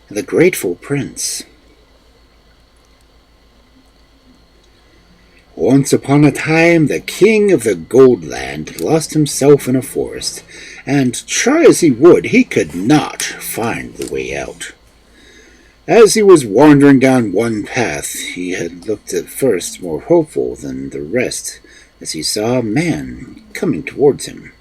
The Grateful Prince. Once upon a time, the king of the Gold Land lost himself in a forest, and try as he would, he could not find the way out. As he was wandering down one path, he had looked at first more hopeful than the rest, as he saw a man coming towards him.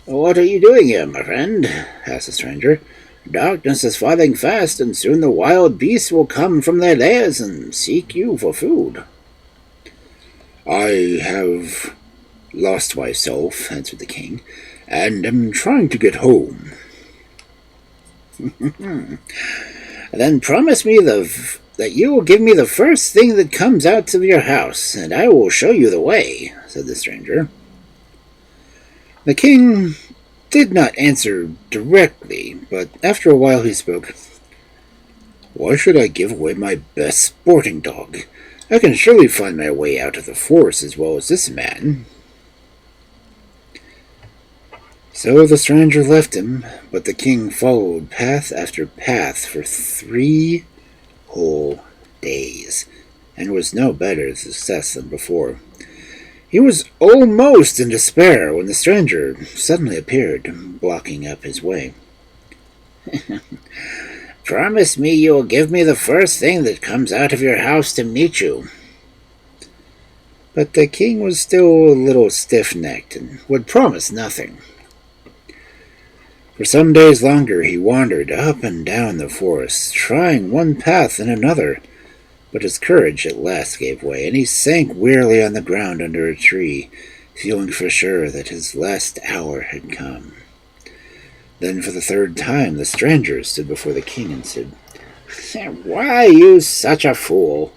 "What are you doing here, my friend?" asked the stranger. "Darkness is falling fast, and soon the wild beasts will come from their lairs and seek you for food." "I have lost myself," answered the king, "and am trying to get home." "Then promise me that you will give me the first thing that comes out of your house, and I will show you the way," said the stranger. The king did not answer directly, but after a while he spoke. "Why should I give away my best sporting dog? I can surely find my way out of the forest as well as this man." So the stranger left him, but the king followed path after path for 3 whole days, and was no better success than before. He was almost in despair when the stranger suddenly appeared, blocking up his way. "Promise me you will give me the first thing that comes out of your house to meet you." But the king was still a little stiff-necked and would promise nothing. For some days longer he wandered up and down the forest, trying one path and another, but his courage at last gave way, and he sank wearily on the ground under a tree, feeling for sure that his last hour had come. Then for the 3rd time the stranger stood before the king and said, "Why are you such a fool?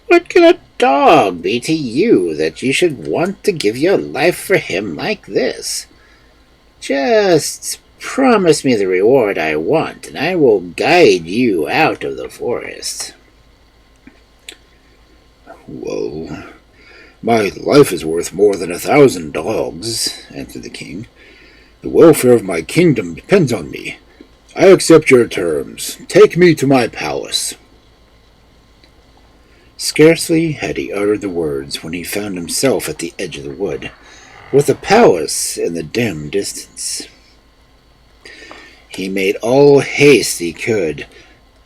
What can a dog be to you that you should want to give your life for him like this? Just promise me the reward I want, and I will guide you out of the forest." "Well, my life is worth more than 1,000 dogs," answered the king. "The welfare of my kingdom depends on me. I accept your terms. Take me to my palace." Scarcely had he uttered the words when he found himself at the edge of the wood, with the palace in the dim distance. He made all haste he could,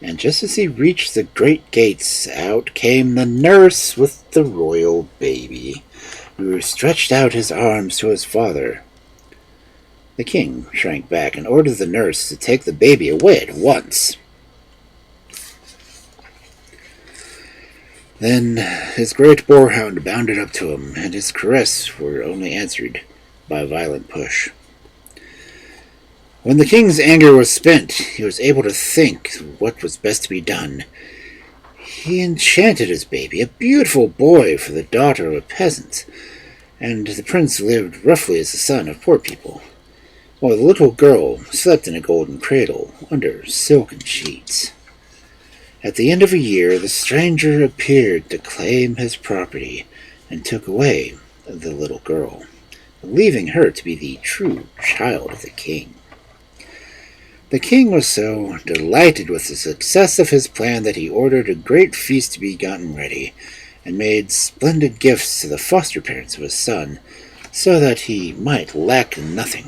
and just as he reached the great gates, out came the nurse with the royal baby, who stretched out his arms to his father. The king shrank back and ordered the nurse to take the baby away at once. Then his great boarhound bounded up to him, and his caresses were only answered by a violent push. When the king's anger was spent, he was able to think what was best to be done. He enchanted his baby, a beautiful boy, for the daughter of a peasant, and the prince lived roughly as the son of poor people, while the little girl slept in a golden cradle under silken sheets. At the end of a year, the stranger appeared to claim his property and took away the little girl, believing her to be the true child of the king. The king was so delighted with the success of his plan that he ordered a great feast to be gotten ready, and made splendid gifts to the foster parents of his son, so that he might lack nothing.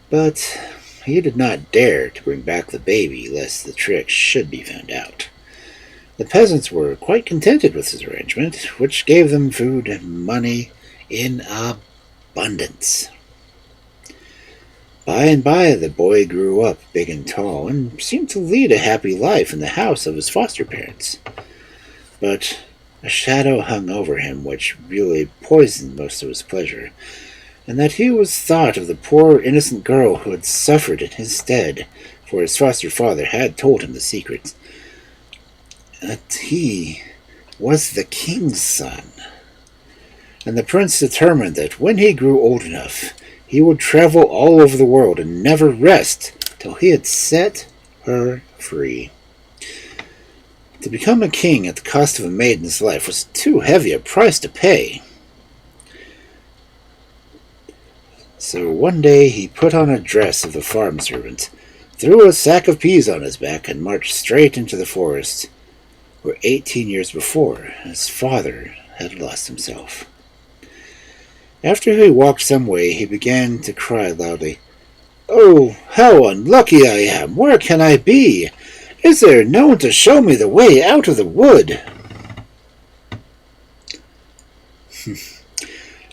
But he did not dare to bring back the baby, lest the trick should be found out. The peasants were quite contented with his arrangement, which gave them food and money in abundance. By and by the boy grew up big and tall, and seemed to lead a happy life in the house of his foster parents. But a shadow hung over him which really poisoned most of his pleasure, and that he was thought of the poor innocent girl who had suffered in his stead, for his foster father had told him the secret, that he was the king's son. And the prince determined that when he grew old enough, he would travel all over the world and never rest till he had set her free. To become a king at the cost of a maiden's life was too heavy a price to pay. So one day he put on a dress of the farm servant, threw a sack of peas on his back, and marched straight into the forest where 18 years before his father had lost himself. After he walked some way, he began to cry loudly, "Oh, how unlucky I am! Where can I be? Is there no one to show me the way out of the wood?"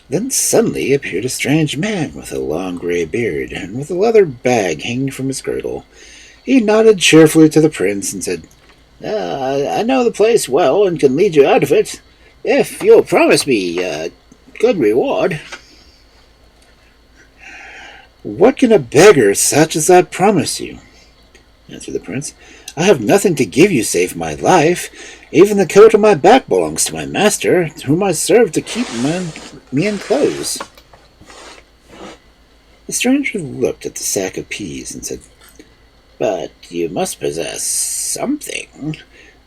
Then suddenly appeared a strange man with a long gray beard and with a leather bag hanging from his girdle. He nodded cheerfully to the prince and said, "I know the place well and can lead you out of it, if you'll promise me a good reward." "What can a beggar such as that promise you?" answered the prince. "I have nothing to give you save my life. Even the coat on my back belongs to my master, whom I serve to keep me in clothes." The stranger looked at the sack of peas and said, "But you must possess something.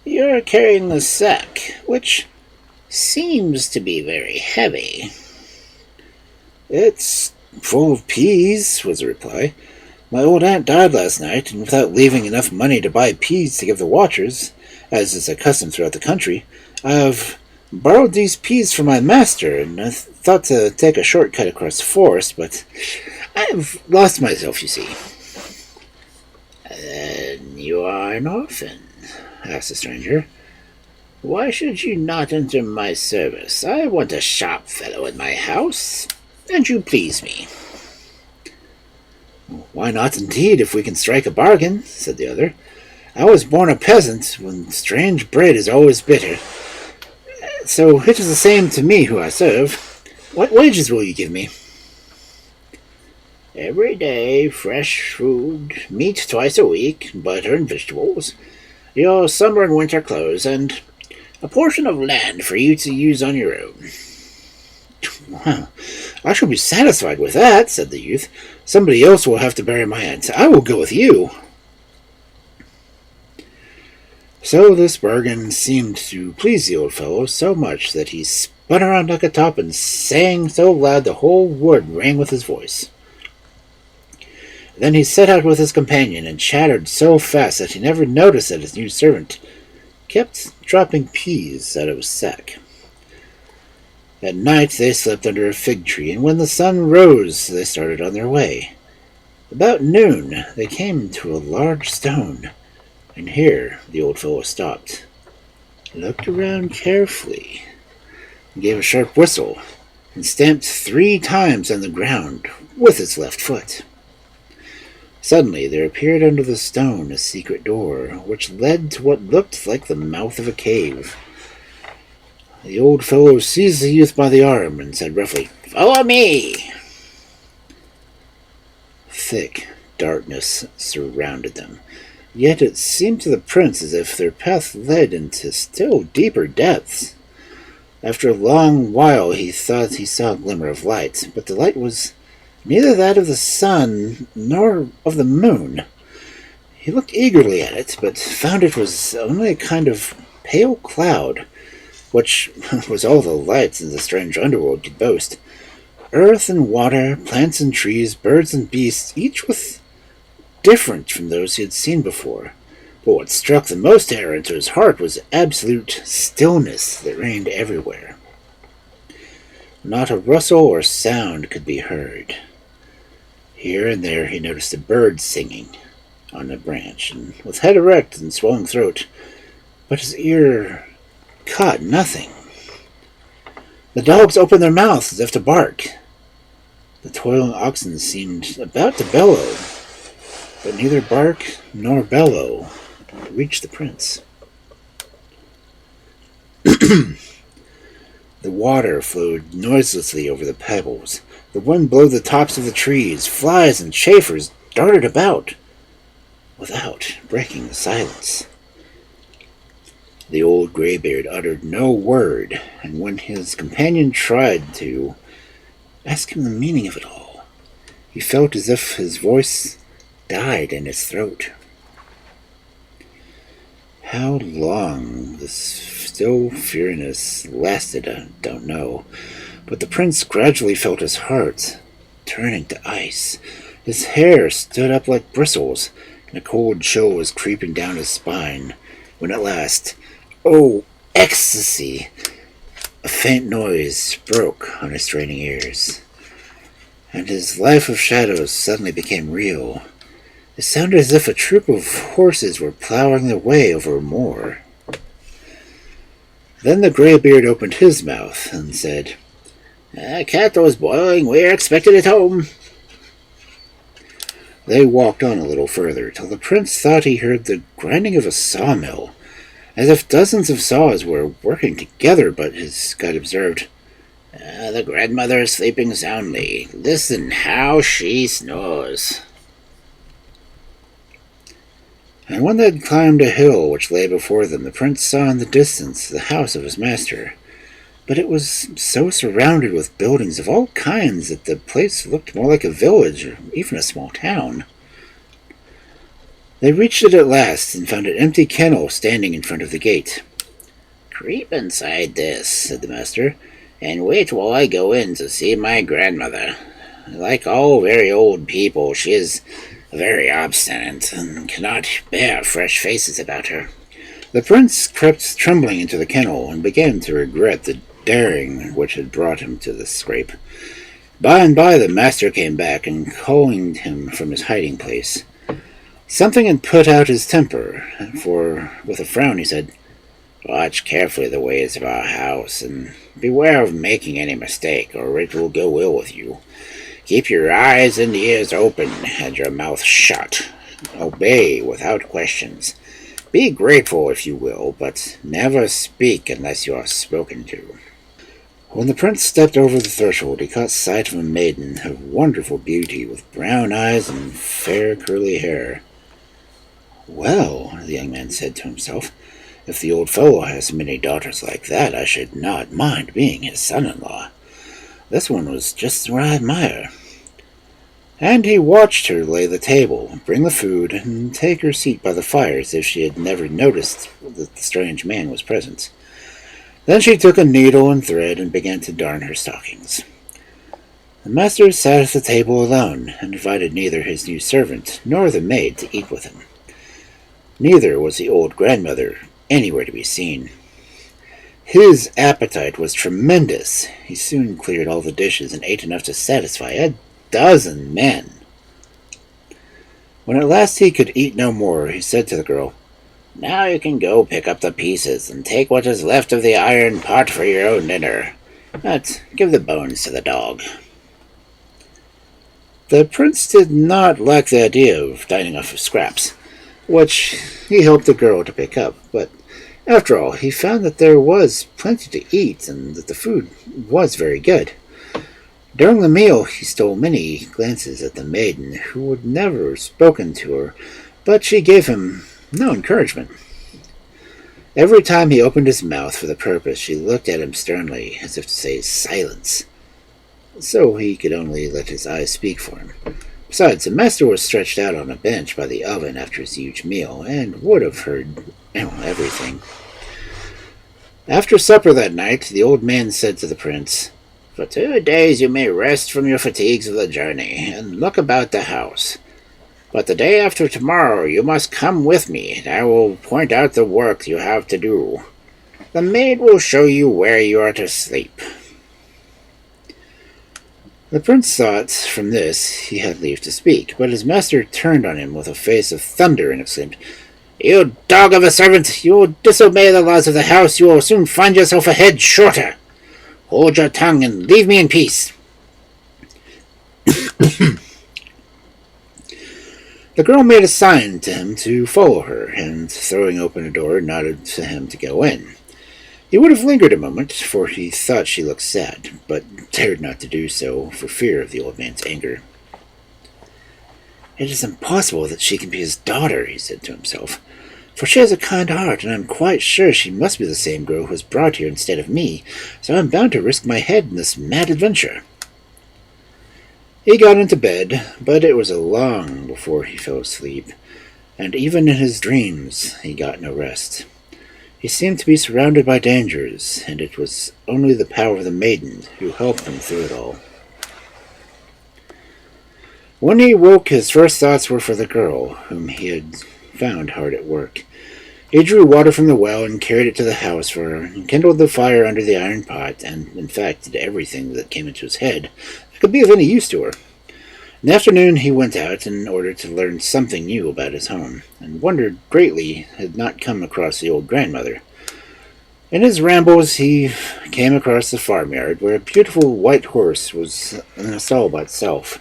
You're carrying the sack, which seems to be very heavy." "It's full of peas," was the reply. "My old aunt died last night, and without leaving enough money to buy peas to give the watchers, as is a custom throughout the country, I have borrowed these peas from my master, and I thought to take a shortcut across the forest, but I've lost myself, you see." "Then you are an orphan?" asked the stranger. "Why should you not enter my service? I want a sharp fellow in my house, and you please me." "Why not, indeed, if we can strike a bargain?" said the other. "I was born a peasant, when strange bread is always bitter. So it is the same to me who I serve. What wages will you give me?" "Every day, fresh food, meat twice a week, butter and vegetables, your summer and winter clothes, and a portion of land for you to use on your own." "Well, I shall be satisfied with that," said the youth. "Somebody else will have to bury my aunt. I will go with you." So this bargain seemed to please the old fellow so much that he spun around like a top and sang so loud the whole wood rang with his voice. Then he set out with his companion and chattered so fast that he never noticed that his new servant kept dropping peas out of his sack. At night they slept under a fig tree, and when the sun rose they started on their way. About noon they came to a large stone, and here the old fellow stopped, looked around carefully, gave a sharp whistle, and stamped 3 times on the ground with his left foot. Suddenly there appeared under the stone a secret door, which led to what looked like the mouth of a cave. The old fellow seized the youth by the arm and said roughly, "Follow me!" Thick darkness surrounded them, yet it seemed to the prince as if their path led into still deeper depths. After a long while he thought he saw a glimmer of light, but the light was neither that of the sun nor of the moon. He looked eagerly at it, but found it was only a kind of pale cloud, which was all the lights in the strange underworld could boast. Earth and water, plants and trees, birds and beasts, each with different from those he had seen before. But what struck the most terror into his heart was absolute stillness that reigned everywhere. Not a rustle or sound could be heard. Here and there he noticed a bird singing on a branch, and with head erect and swelling throat, but his ear caught nothing. The dogs opened their mouths as if to bark. The toiling oxen seemed about to bellow, but neither bark nor bellow reached the prince. The water flowed noiselessly over the pebbles. The wind blew the tops of the trees. Flies and chafers darted about, without breaking the silence. The old graybeard uttered no word, and when his companion tried to ask him the meaning of it all, he felt as if his voice died in his throat. How long this still fearfulness lasted, I don't know, but the prince gradually felt his heart turning to ice. His hair stood up like bristles, and a cold chill was creeping down his spine, when at last, oh, ecstasy! A faint noise broke on his straining ears, and his life of shadows suddenly became real. It sounded as if a troop of horses were plowing their way over a moor. Then the graybeard opened his mouth and said, "Kettle's boiling, we're expected at home." They walked on a little further, till the prince thought he heard the grinding of a sawmill, as if dozens of saws were working together, but his guide observed, "The grandmother is sleeping soundly. Listen how she snores." And when they had climbed a hill which lay before them, the prince saw in the distance the house of his master. But it was so surrounded with buildings of all kinds that the place looked more like a village or even a small town. They reached it at last and found an empty kennel standing in front of the gate. "Creep inside this," said the master, "and wait while I go in to see my grandmother. Like all very old people, she is very obstinate and cannot bear fresh faces about her." The prince crept trembling into the kennel and began to regret the daring which had brought him to this scrape. By and by the master came back and called him from his hiding place. Something had put out his temper, for with a frown he said, "Watch carefully the ways of our house, and beware of making any mistake, or it will go ill with you. Keep your eyes and ears open, and your mouth shut. Obey without questions. Be grateful if you will, but never speak unless you are spoken to." When the prince stepped over the threshold, he caught sight of a maiden of wonderful beauty, with brown eyes and fair curly hair. "Well," the young man said to himself, "if the old fellow has many daughters like that, I should not mind being his son-in-law. This one was just what I admire." And he watched her lay the table, bring the food, and take her seat by the fire as if she had never noticed that the strange man was present. Then she took a needle and thread and began to darn her stockings. The master sat at the table alone, and invited neither his new servant nor the maid to eat with him. Neither was the old grandmother anywhere to be seen. His appetite was tremendous. He soon cleared all the dishes and ate enough to satisfy a dozen men. When at last he could eat no more, he said to the girl, "Now you can go pick up the pieces and take what is left of the iron pot for your own dinner. But give the bones to the dog." The prince did not like the idea of dining off of scraps, which he helped the girl to pick up, but after all, he found that there was plenty to eat and that the food was very good. During the meal, he stole many glances at the maiden, who had never spoken to her, but she gave him no encouragement. Every time he opened his mouth for the purpose, she looked at him sternly, as if to say silence. So he could only let his eyes speak for him. Besides, the master was stretched out on a bench by the oven after his huge meal, and would have heard everything. After supper that night, the old man said to the prince, "For 2 days you may rest from your fatigues of the journey, and look about the house. But the day after tomorrow you must come with me, and I will point out the work you have to do. The maid will show you where you are to sleep." The prince thought from this he had leave to speak, but his master turned on him with a face of thunder and exclaimed, "You dog of a servant! You will disobey the laws of the house. You will soon find yourself a head shorter. Hold your tongue and leave me in peace." The girl made a sign to him to follow her, and throwing open a door, nodded to him to go in. He would have lingered a moment, for he thought she looked sad, but dared not to do so for fear of the old man's anger. "It is impossible that she can be his daughter," he said to himself, "for she has a kind heart, and I am quite sure she must be the same girl who was brought here instead of me, so I am bound to risk my head in this mad adventure." He got into bed, but it was long before he fell asleep, and even in his dreams he got no rest. He seemed to be surrounded by dangers, and it was only the power of the maiden who helped him through it all. When he woke, his first thoughts were for the girl, whom he had found hard at work. He drew water from the well and carried it to the house for her, and kindled the fire under the iron pot, and, in fact, did everything that came into his head that could be of any use to her. In the afternoon he went out in order to learn something new about his home, and wondered greatly he had not come across the old grandmother. In his rambles he came across the farmyard, where a beautiful white horse was in a stall by itself,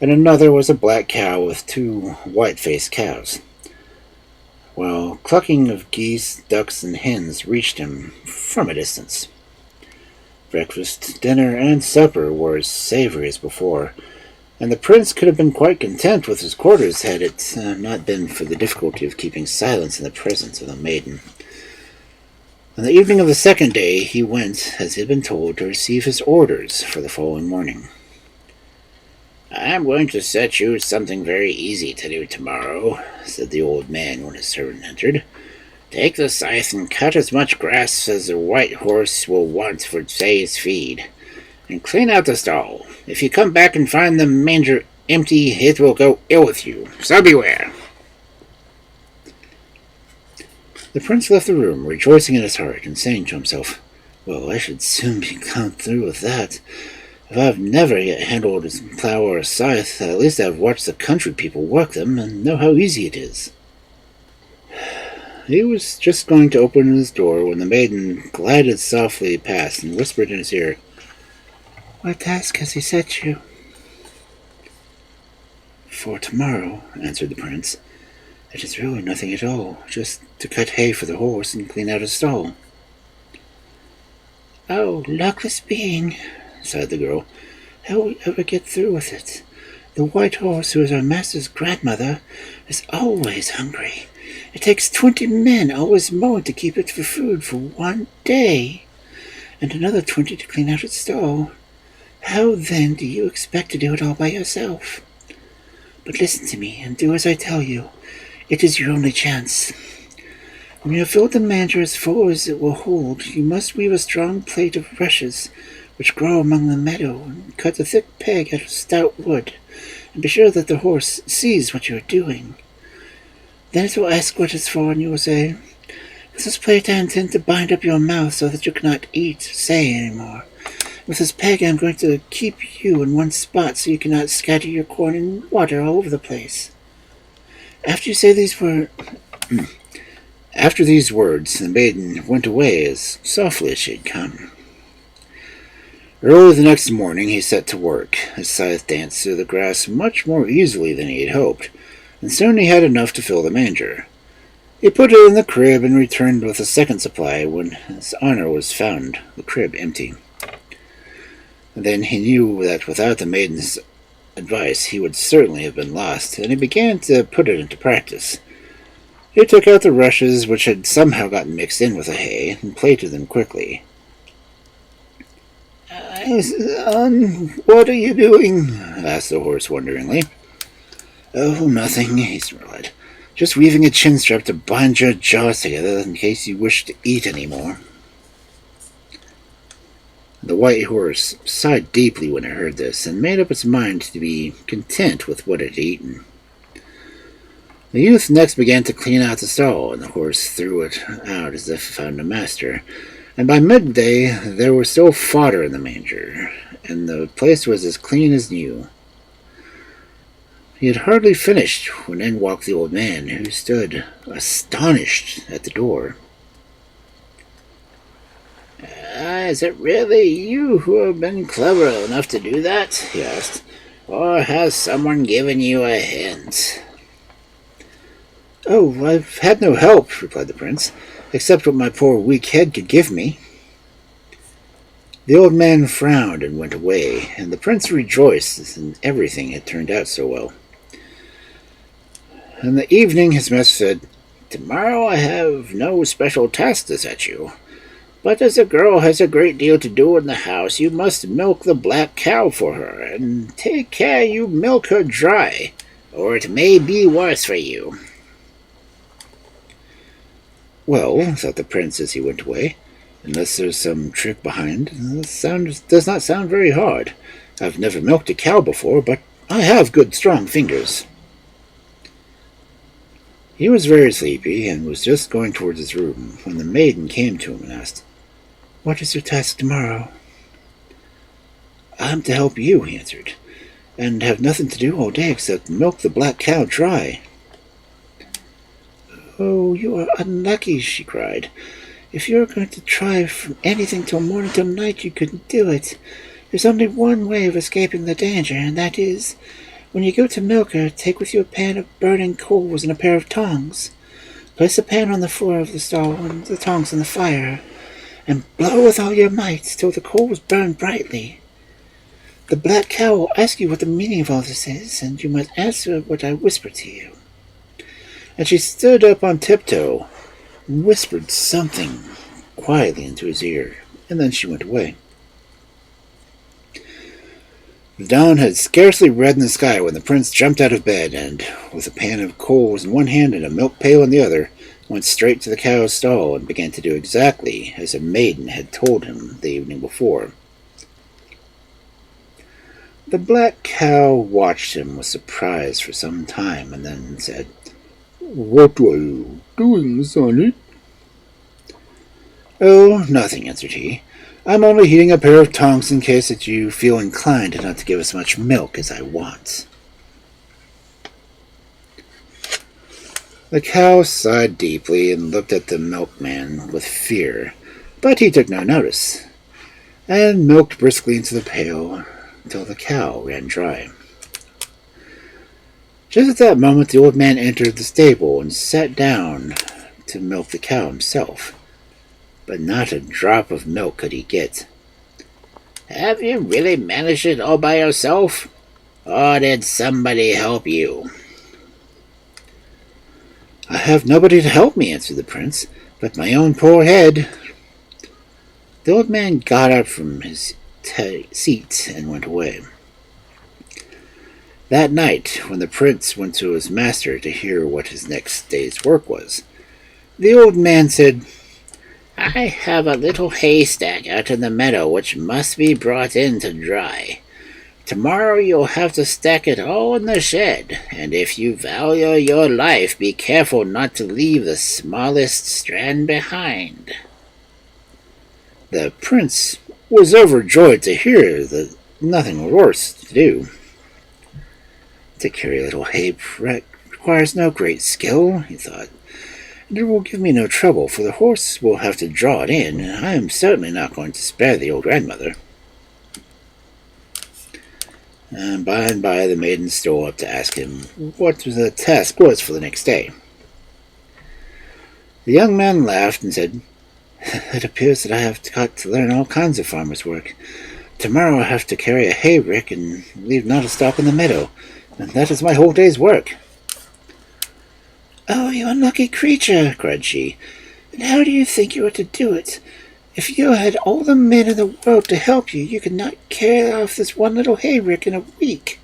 and another was a black cow with two white-faced calves, while clucking of geese, ducks, and hens reached him from a distance. Breakfast, dinner, and supper were as savory as before, and the prince could have been quite content with his quarters had it not been for the difficulty of keeping silence in the presence of the maiden. On the evening of the second day he went, as he had been told, to receive his orders for the following morning. "I am going to set you something very easy to do tomorrow," said the old man when his servant entered. "Take the scythe and cut as much grass as the white horse will want for, say, his feed, and clean out the stall. If you come back and find the manger empty, it will go ill with you, so beware." The prince left the room, rejoicing in his heart, and saying to himself, "Well, I should soon be gone through with that. If I have never yet handled a plough or a scythe, at least I have watched the country people work them, and know how easy it is." He was just going to open his door when the maiden glided softly past and whispered in his ear, "What task has he set you?" "For tomorrow," answered the prince. "It is really nothing at all, just to cut hay for the horse and clean out his stall." "Oh, luckless being," sighed the girl. "How will we ever get through with it? The white horse, who is our master's grandmother, is always hungry. It takes 20 men always mowing to keep it for food for one day, and another 20 to clean out its stall. How then do you expect to do it all by yourself? But listen to me, and do as I tell you. It is your only chance. When you have filled the manger as full as it will hold, you must weave a strong plate of rushes which grow among the meadow, and cut a thick peg out of stout wood, and be sure that the horse sees what you are doing. Then it will ask what it's for, and you will say, 'With this plate I intend to bind up your mouth so that you cannot eat, say any more. With this peg I am going to keep you in one spot so you cannot scatter your corn and water all over the place.' After you say these words..." After these words, the maiden went away as softly as she had come. Early the next morning he set to work. His scythe danced through the grass much more easily than he had hoped, and soon he had enough to fill the manger. He put it in the crib and returned with a second supply when his honor was found the crib empty. Then he knew that without the maiden's advice he would certainly have been lost, and he began to put it into practice. He took out the rushes, which had somehow gotten mixed in with the hay, and plaited them quickly. "Son, what are you doing?" asked the horse wonderingly. "Oh, nothing," he replied. "Just weaving a chin strap to bind your jaws together in case you wish to eat any more." The white horse sighed deeply when it heard this, and made up its mind to be content with what it had eaten. The youth next began to clean out the stall, and the horse threw it out as if it found a master, and by midday there was still fodder in the manger, and the place was as clean as new. He had hardly finished when in walked the old man, who stood astonished at the door. "Is it really you who have been clever enough to do that?" he asked. "Or has someone given you a hint?" "Oh, I've had no help," replied the prince, "except what my poor weak head could give me." The old man frowned and went away, and the prince rejoiced that everything had turned out so well. In the evening his master said, "Tomorrow I have no special task to set you. But as the girl has a great deal to do in the house, you must milk the black cow for her, and take care you milk her dry, or it may be worse for you." "Well," thought the prince as he went away, "unless there's some trick behind, this does not sound very hard. I've never milked a cow before, but I have good, strong fingers." He was very sleepy and was just going towards his room when the maiden came to him and asked, "What is your task tomorrow?" "I am to help you," he answered, "and have nothing to do all day except milk the black cow dry." "Oh, you are unlucky," she cried. "If you are going to try from anything till morning till night, you couldn't do it. There's only one way of escaping the danger, and that is, when you go to milk her, take with you a pan of burning coals and a pair of tongs. Place the pan on the floor of the stall and the tongs in the fire, and blow with all your might till the coals burn brightly. The black cow will ask you what the meaning of all this is, and you must answer what I whisper to you." And she stood up on tiptoe and whispered something quietly into his ear, and then she went away. The dawn had scarcely reddened the sky when the prince jumped out of bed and, with a pan of coals in one hand and a milk pail in the other, went straight to the cow's stall and began to do exactly as the maiden had told him the evening before. The black cow watched him with surprise for some time and then said, "What are you doing, sonny?" "Oh, nothing," answered he. "I'm only heating a pair of tongs in case that you feel inclined not to give as much milk as I want." The cow sighed deeply and looked at the milkman with fear, but he took no notice, and milked briskly into the pail until the cow ran dry. Just at that moment the old man entered the stable and sat down to milk the cow himself, but not a drop of milk could he get. "Have you really managed it all by yourself, or did somebody help you?" "I have nobody to help me," answered the prince, "but my own poor head." The old man got up from his seat and went away. That night, when the prince went to his master to hear what his next day's work was, the old man said, "I have a little haystack out in the meadow which must be brought in to dry. Tomorrow you'll have to stack it all in the shed, and if you value your life, be careful not to leave the smallest strand behind." The prince was overjoyed to hear that nothing worse to do. "To carry a little hay requires no great skill," he thought, "and it will give me no trouble, for the horse will have to draw it in, and I am certainly not going to spare the old grandmother." And by the maiden stole up to ask him what the task was for the next day. The young man laughed and said, "It appears that I have got to learn all kinds of farmer's work. Tomorrow I have to carry a hay rick and leave not a stalk in the meadow, and that is my whole day's work." "Oh, you unlucky creature!" cried she. "And how do you think you are to do it? If you had all the men in the world to help you, you could not carry off this one little hay rick in a week.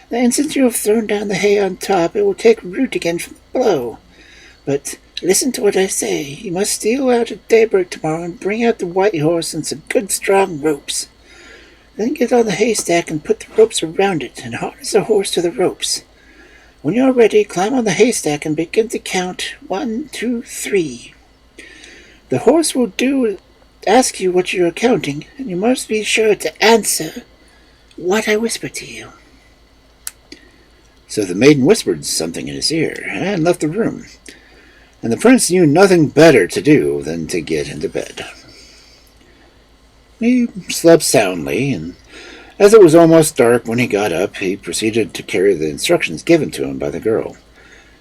And since you have thrown down the hay on top, it will take root again from the blow. But listen to what I say. You must steal out at daybreak tomorrow and bring out the white horse and some good strong ropes. Then get on the haystack and put the ropes around it, and harness the horse to the ropes. When you are ready, climb on the haystack and begin to count 1, 2, 3. The horse will ask you what you are counting, and you must be sure to answer what I whisper to you." So the maiden whispered something in his ear and left the room, and the prince knew nothing better to do than to get into bed. He slept soundly, and as it was almost dark when he got up, he proceeded to carry the instructions given to him by the girl.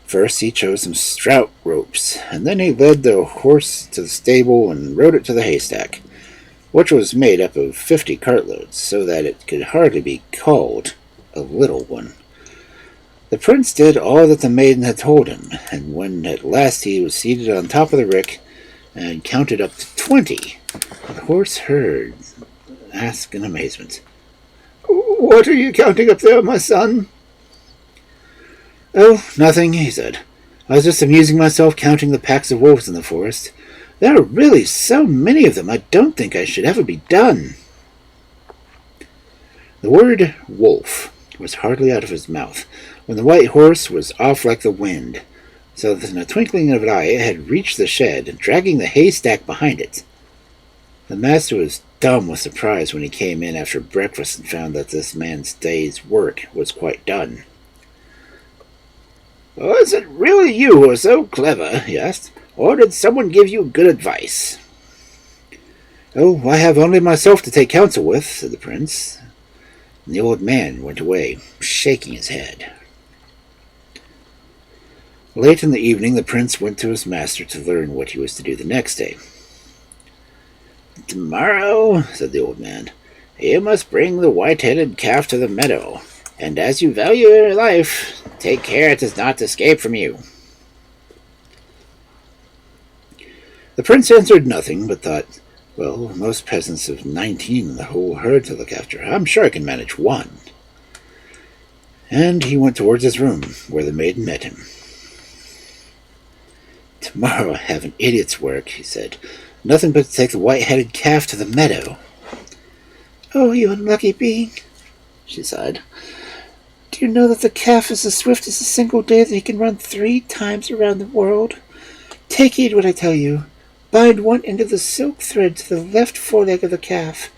First he chose some stout ropes, and then he led the horse to the stable and rode it to the haystack, which was made up of 50 cartloads, so that it could hardly be called a little one. The prince did all that the maiden had told him, and when at last he was seated on top of the rick and counted up to 20, the horse heard ask in amazement, "What are you counting up there, my son?" "Oh, nothing," he said. "I was just amusing myself counting the packs of wolves in the forest. There are really so many of them, I don't think I should ever be done." The word wolf was hardly out of his mouth when the white horse was off like the wind, so that in a twinkling of an eye it had reached the shed, dragging the haystack behind it. The master was dumb with surprise when he came in after breakfast and found that this man's day's work was quite done. "Oh, is it really you who are so clever?" he asked. "Or did someone give you good advice?" "Oh, I have only myself to take counsel with," said the prince. And the old man went away, shaking his head. Late in the evening, the prince went to his master to learn what he was to do the next day. "Tomorrow," said the old man, "you must bring the white-headed calf to the meadow, and as you value your life, take care it does not escape from you." The prince answered nothing, but thought, "Well, most peasants have 19 in the whole herd to look after. I'm sure I can manage one." And he went towards his room, where the maiden met him. "Tomorrow I have an idiot's work," he said. "Nothing but to take the white-headed calf to the meadow." "Oh, you unlucky being," she sighed. "Do you know that the calf is as swift as a single day that he can run 3 times around the world? Take heed what I tell you. Bind one end of the silk thread to the left foreleg of the calf,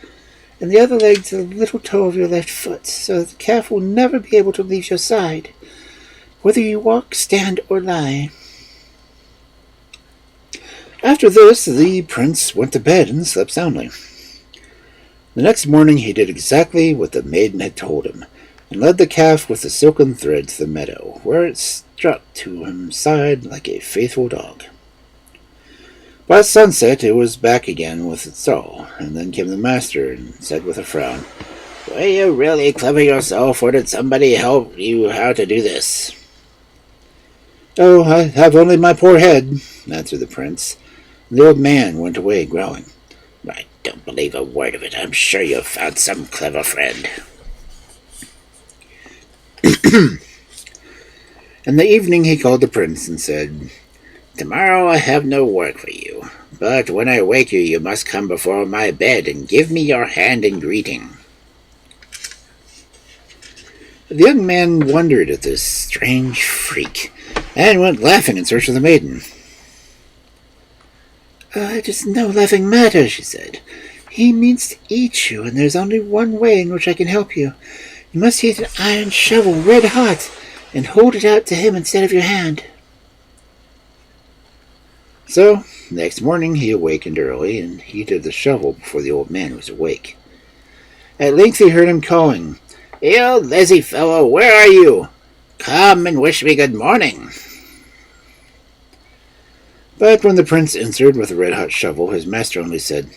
and the other leg to the little toe of your left foot, so that the calf will never be able to leave your side, whether you walk, stand, or lie." After this, the prince went to bed and slept soundly. The next morning he did exactly what the maiden had told him, and led the calf with the silken thread to the meadow, where it stuck to his side like a faithful dog. By sunset it was back again with its stall, and then came the master and said with a frown, "Were you really clever yourself, or did somebody help you how to do this?" "Oh, I have only my poor head," answered the prince. The old man went away growling, "I don't believe a word of it. I'm sure you've found some clever friend." In the evening he called the prince and said, "Tomorrow I have no work for you, but when I wake you, you must come before my bed and give me your hand in greeting." The young man wondered at this strange freak, and went laughing in search of the maiden. "It is no laughing matter," she said. "He means to eat you, and there's only one way in which I can help you. You must heat an iron shovel red hot, and hold it out to him instead of your hand." So, next morning he awakened early, and heated the shovel before the old man was awake. At length he heard him calling, "You lazy fellow, where are you? Come and wish me good morning." But when the prince answered with a red-hot shovel, his master only said,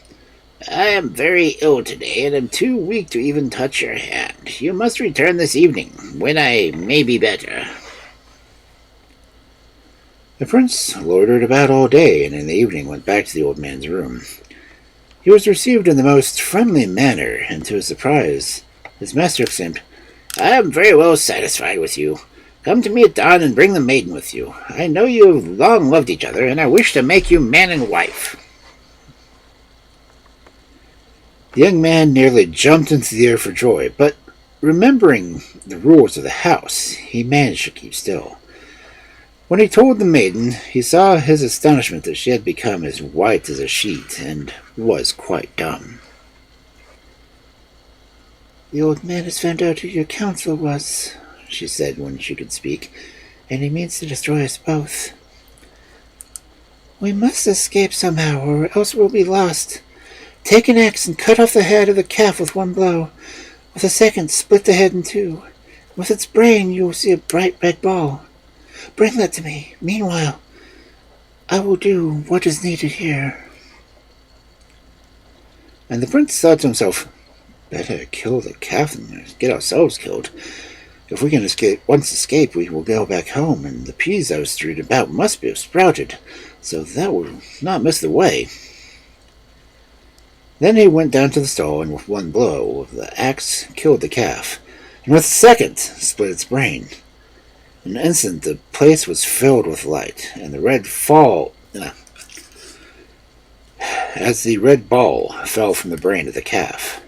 "I am very ill today, and am too weak to even touch your hand. You must return this evening, when I may be better." The prince loitered about all day, and in the evening went back to the old man's room. He was received in the most friendly manner, and to his surprise, his master exclaimed, "I am very well satisfied with you. Come to me at dawn and bring the maiden with you. I know you have long loved each other, and I wish to make you man and wife." The young man nearly jumped into the air for joy, but remembering the rules of the house, he managed to keep still. When he told the maiden, he saw his astonishment that she had become as white as a sheet, and was quite dumb. "The old man has found out who your counselor was," she said when she could speak, "and he means to destroy us both. We must escape somehow, or else we'll be lost. Take an axe and cut off the head of the calf with one blow. With a second, split the head in 2. With its brain, you will see a bright red ball. Bring that to me. Meanwhile, I will do what is needed here." And the prince thought to himself, "Better kill the calf than get ourselves killed. If we can once escape, we will go back home, and the peas I was strewed about must be sprouted, so that will not miss the way." Then he went down to the stall, and with one blow of the axe killed the calf, and with a second split its brain. In an instant the place was filled with light, and as the red ball fell from the brain of the calf.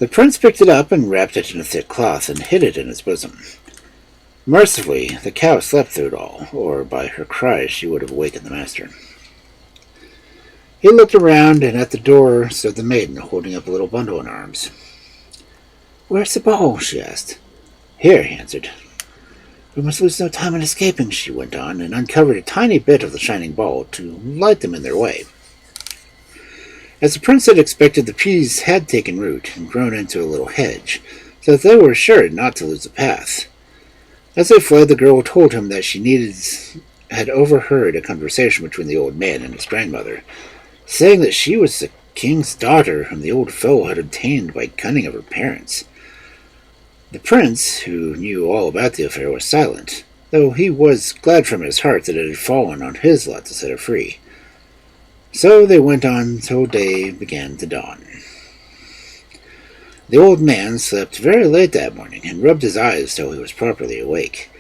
The prince picked it up and wrapped it in a thick cloth and hid it in his bosom. Mercifully, the cow slept through it all, or by her cries she would have awakened the master. He looked around, and at the door stood the maiden, holding up a little bundle in her arms. "Where's the ball?" she asked. "Here," he answered. "We must lose no time in escaping," she went on, and uncovered a tiny bit of the shining ball to light them in their way. As the prince had expected, the peas had taken root and grown into a little hedge, so that they were assured not to lose the path. As they fled, the girl told him that she had overheard a conversation between the old man and his grandmother, saying that she was the king's daughter whom the old foe had obtained by cunning of her parents. The prince, who knew all about the affair, was silent, though he was glad from his heart that it had fallen on his lot to set her free. So they went on till day began to dawn. The old man slept very late that morning and rubbed his eyes till he was properly awake.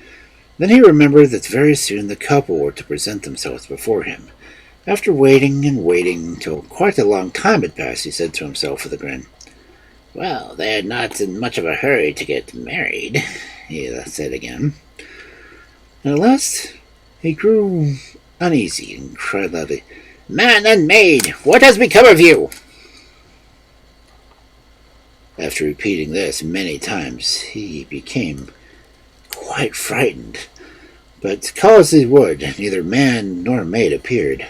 Then he remembered that very soon the couple were to present themselves before him. After waiting and waiting till quite a long time had passed, he said to himself with a grin, "Well, they're not in much of a hurry to get married," he said again. And at last he grew uneasy and cried loudly, "Man and maid, what has become of you?" After repeating this many times, he became quite frightened, but call as he would, neither man nor maid appeared.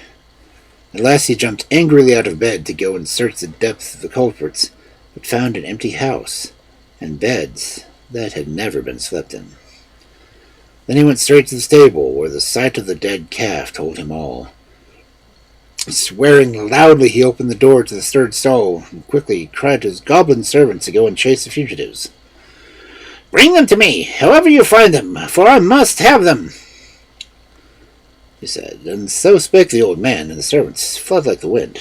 At last he jumped angrily out of bed to go and search the depths of the culprits, but found an empty house and beds that had never been slept in. Then he went straight to the stable, where the sight of the dead calf told him all. Swearing loudly, he opened the door to the third stall and quickly cried to his goblin servants to go and chase the fugitives. "Bring them to me, however you find them, for I must have them," he said, and so spake the old man, and the servants fled like the wind.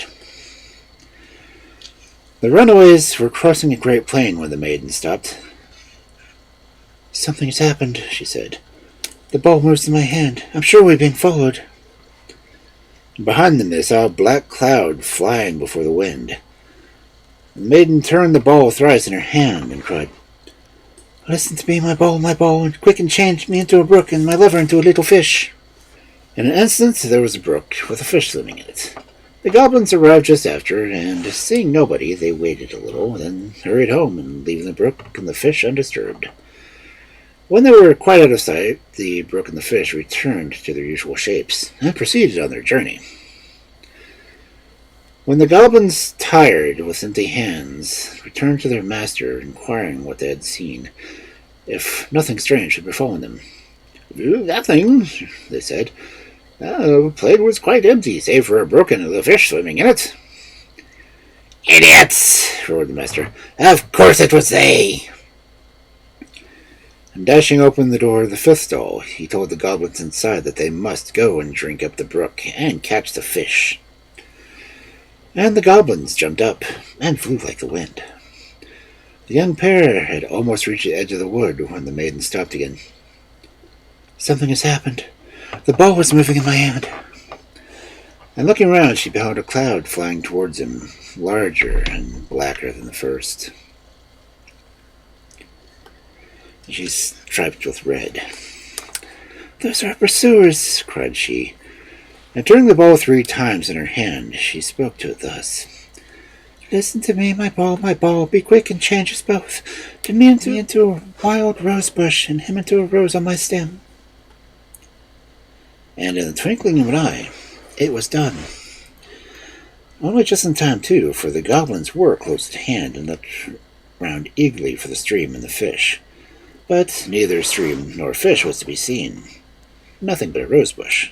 The runaways were crossing a great plain when the maiden stopped. "Something has happened," she said. "The ball moves in my hand. I'm sure we're being followed." Behind them they saw a black cloud flying before the wind. The maiden turned the ball thrice in her hand and cried, "Listen to me, my ball, and quick and change me into a brook and my lover into a little fish." In an instant there was a brook with a fish swimming in it. The goblins arrived just after, and seeing nobody, they waited a little, then hurried home, and leaving the brook and the fish undisturbed. When they were quite out of sight, the brook and the fish returned to their usual shapes, and proceeded on their journey. When the goblins, tired with empty hands, returned to their master, inquiring what they had seen, if nothing strange had befallen them. "Nothing," they said. "The plate was quite empty, save for a brook and the fish swimming in it." "Idiots!" roared the master. "Of course it was they!" And dashing open the door of the fifth stall, he told the goblins inside that they must go and drink up the brook and catch the fish. And the goblins jumped up and flew like the wind. The young pair had almost reached the edge of the wood when the maiden stopped again. "Something has happened. The ball was moving in my hand." And looking round, she beheld a cloud flying towards him, larger and blacker than the first. She's striped with red. "Those are our pursuers," cried she, and turning the ball 3 times in her hand, she spoke to it thus. "Listen to me, my ball, be quick and change us both. Turn me into a wild rose bush, and him into a rose on my stem." And in the twinkling of an eye, it was done. Only just in time, too, for the goblins were close at hand and looked round eagerly for the stream and the fish. But neither stream nor fish was to be seen. Nothing but a rosebush.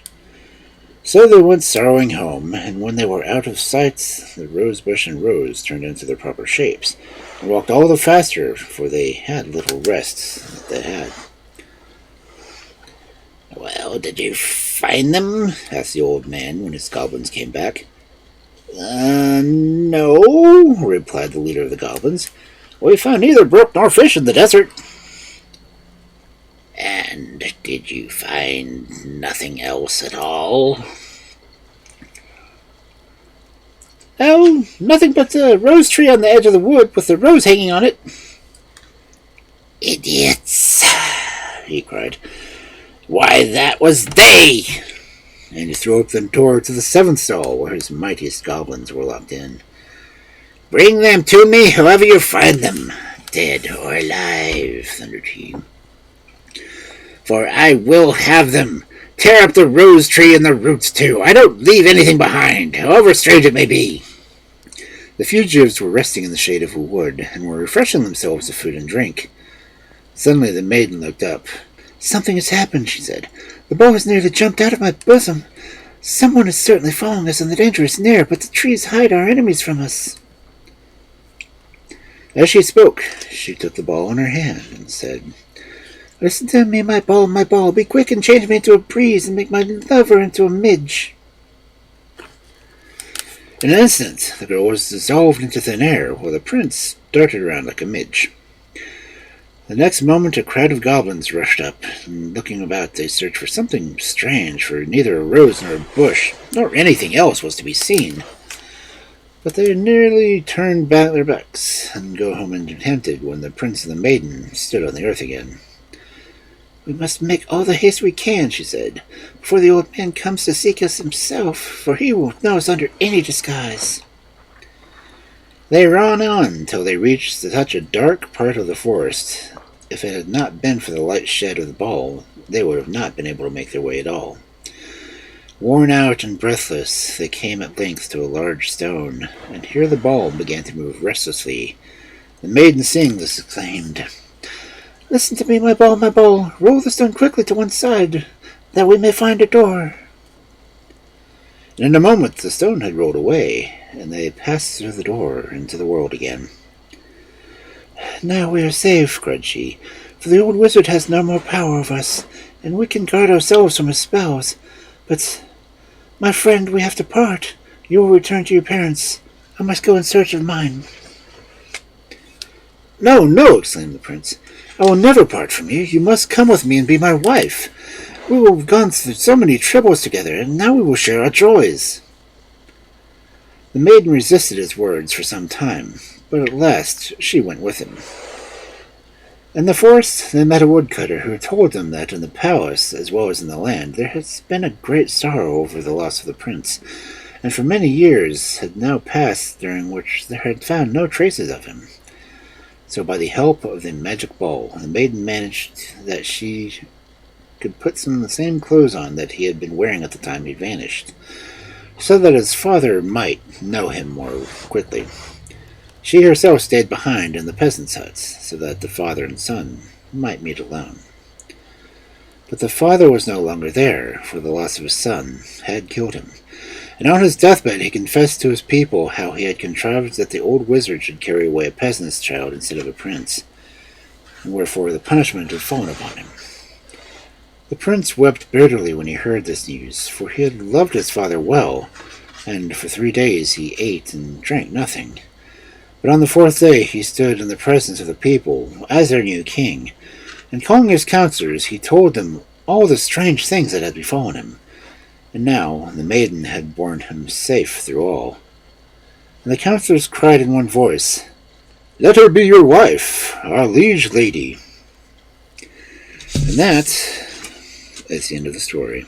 So they went sorrowing home, and when they were out of sight, the rosebush and rose turned into their proper shapes, and walked all the faster, for they had little rest they had. "Well, did you find them?" asked the old man when his goblins came back. No," replied the leader of the goblins. "We found neither brook nor fish in the desert." "And did you find nothing else at all?" Oh, nothing but a rose tree on the edge of the wood with a rose hanging on it. Idiots, he cried. Why, that was they! And he threw open the door to the seventh stall, where his mightiest goblins were locked in. Bring them to me, however you find them, dead or alive, thundered he. For I will have them. Tear up the rose tree and the roots too. I don't leave anything behind, however strange it may be. The fugitives were resting in the shade of a wood, and were refreshing themselves with food and drink. Suddenly the maiden looked up. Something has happened, she said. The bow has nearly jumped out of my bosom. Someone is certainly following us, and the danger is near, but the trees hide our enemies from us. As she spoke, she took the ball in her hand and said, Listen to me, my ball. Be quick and change me into a breeze and make my lover into a midge. In an instant, the girl was dissolved into thin air, while the prince darted around like a midge. The next moment a crowd of goblins rushed up, and looking about they searched for something strange, for neither a rose nor a bush, nor anything else was to be seen. But they nearly turned back their backs, and go home enchanted when the prince and the maiden stood on the earth again. We must make all the haste we can, she said, before the old man comes to seek us himself, for he won't know us under any disguise. They ran on till they reached such a dark part of the forest. If it had not been for the light shed of the ball, they would have not been able to make their way at all. Worn out and breathless, they came at length to a large stone, and here the ball began to move restlessly. The maiden seeing this exclaimed, Listen to me, my ball. Roll the stone quickly to one side, that we may find a door. And in a moment the stone had rolled away, and they passed through the door into the world again. Now we are safe, cried she, for the old wizard has no more power over us, and we can guard ourselves from his spells. But, my friend, we have to part. You will return to your parents. I must go in search of mine. No, exclaimed the prince. I will never part from you. You must come with me and be my wife. We will have gone through so many troubles together, and now we will share our joys. The maiden resisted his words for some time, but at last she went with him. In the forest they met a woodcutter who told them that in the palace, as well as in the land, there has been a great sorrow over the loss of the prince, and for many years had now passed during which there had found no traces of him. So by the help of the magic ball, the maiden managed that she could put some of the same clothes on that he had been wearing at the time he vanished, so that his father might know him more quickly. She herself stayed behind in the peasants' huts, so that the father and son might meet alone. But the father was no longer there, for the loss of his son had killed him, and on his deathbed he confessed to his people how he had contrived that the old wizard should carry away a peasant's child instead of a prince, and wherefore the punishment had fallen upon him. The prince wept bitterly when he heard this news, for he had loved his father well, and for 3 days he ate and drank nothing. But on the 4th day he stood in the presence of the people as their new king, and calling his counselors he told them all the strange things that had befallen him. And now the maiden had borne him safe through all. And the counselors cried in one voice, "Let her be your wife, our liege lady." And that is the end of the story.